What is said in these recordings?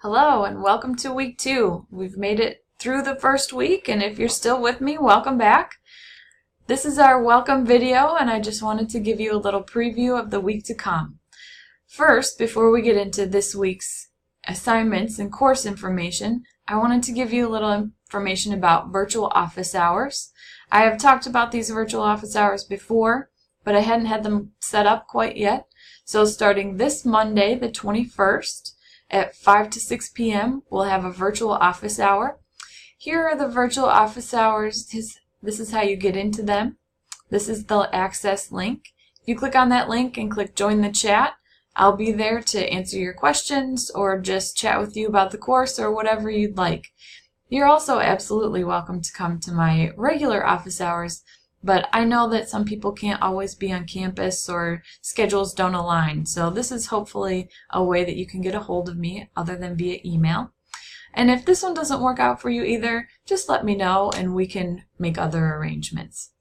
Hello and welcome to week 2. We've made it through the first week, and if you're still with me, welcome back. This is our welcome video, and I just wanted to give you a little preview of the week to come. First, before we get into this week's assignments and course information, I wanted to give you a little information about virtual office hours. I have talked about these virtual office hours before, but I hadn't had them set up quite yet. So starting this Monday, the 21st, at 5 to 6 p.m. we'll have a virtual office hour. Here are the virtual office hours. This is how you get into them. This is the access link. If you click on that link and click join the chat, I'll be there to answer your questions or just chat with you about the course or whatever you'd like. You're also absolutely welcome to come to my regular office hours, but I know that some people can't always be on campus or schedules don't align, so this is hopefully a way that you can get a hold of me other than via email. And if this one doesn't work out for you either, just let me know and we can make other arrangements.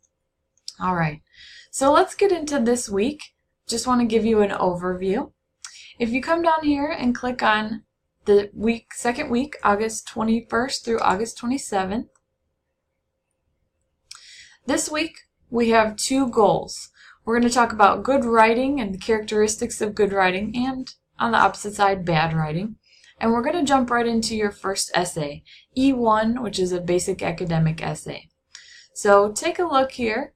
Alright, so let's get into this week. Just want to give you an overview. If you come down here and click on the second week, August 21st through August 27th, this week, we have 2 goals. We're going to talk about good writing and the characteristics of good writing, and on the opposite side, bad writing. And we're going to jump right into your first essay, E1, which is a basic academic essay. So take a look here.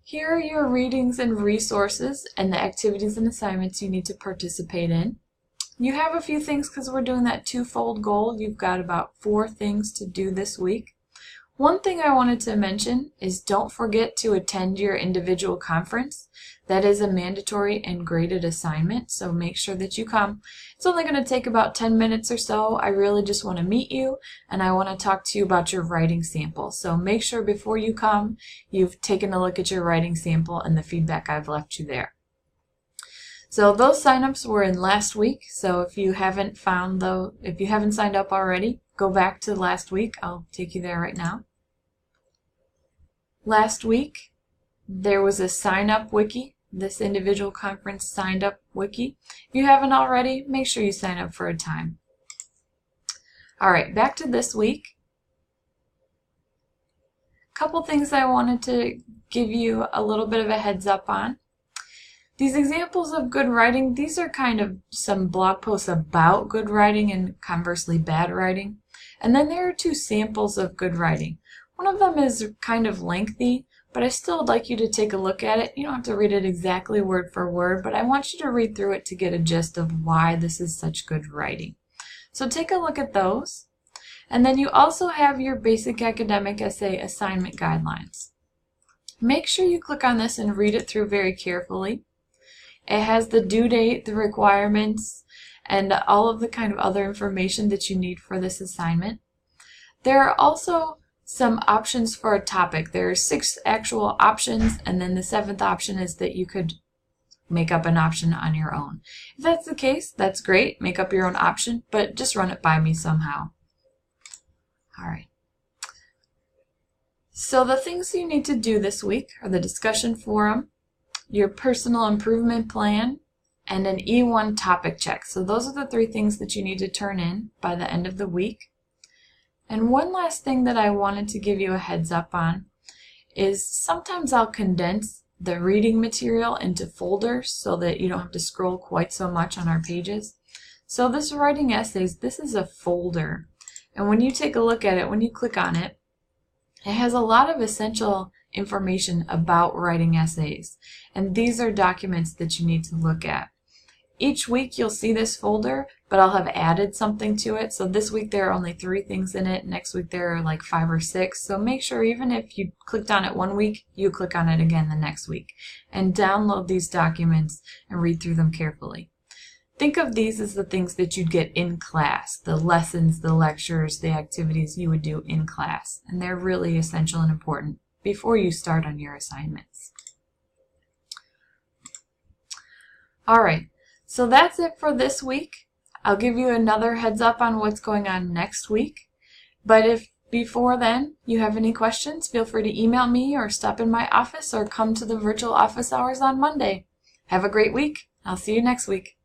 Here are your readings and resources and the activities and assignments you need to participate in. You have a few things because we're doing that twofold goal. You've got about 4 things to do this week. One thing I wanted to mention is don't forget to attend your individual conference. That is a mandatory and graded assignment, so make sure that you come. It's only going to take about 10 minutes or so. I really just want to meet you, and I want to talk to you about your writing sample. So make sure before you come, you've taken a look at your writing sample and the feedback I've left you there. So those signups were in last week, so if you haven't signed up already, go back to last week. I'll take you there right now. Last week, there was a sign-up wiki, this individual conference signed up wiki. If you haven't already, make sure you sign up for a time. Alright, back to this week. A couple things I wanted to give you a little bit of a heads up on. These examples of good writing, these are kind of some blog posts about good writing and conversely bad writing. And then there are 2 samples of good writing. One of them is kind of lengthy, but I still would like you to take a look at it. You don't have to read it exactly word for word, but I want you to read through it to get a gist of why this is such good writing. So take a look at those. And then you also have your basic academic essay assignment guidelines. Make sure you click on this and read it through very carefully. It has the due date, the requirements, and all of the kind of other information that you need for this assignment. There are also some options for a topic. There are 6 actual options, and then the 7th option is that you could make up an option on your own. If that's the case, that's great. Make up your own option, but just run it by me somehow. Alright. So the things you need to do this week are the discussion forum, your personal improvement plan, and an E1 topic check. So those are the 3 things that you need to turn in by the end of the week. And one last thing that I wanted to give you a heads up on is sometimes I'll condense the reading material into folders so that you don't have to scroll quite so much on our pages. So this writing essays, this is a folder. And when you take a look at it, when you click on it, it has a lot of essential information about writing essays. And these are documents that you need to look at. Each week you'll see this folder, but I'll have added something to it. So this week there are only 3 things in it. Next week there are like 5 or 6. So make sure even if you clicked on it one week, you click on it again the next week. And download these documents and read through them carefully. Think of these as the things that you'd get in class, the lessons, the lectures, the activities you would do in class. And they're really essential and important before you start on your assignments. Alright. So that's it for this week. I'll give you another heads up on what's going on next week. But if before then you have any questions, feel free to email me or stop in my office or come to the virtual office hours on Monday. Have a great week. I'll see you next week.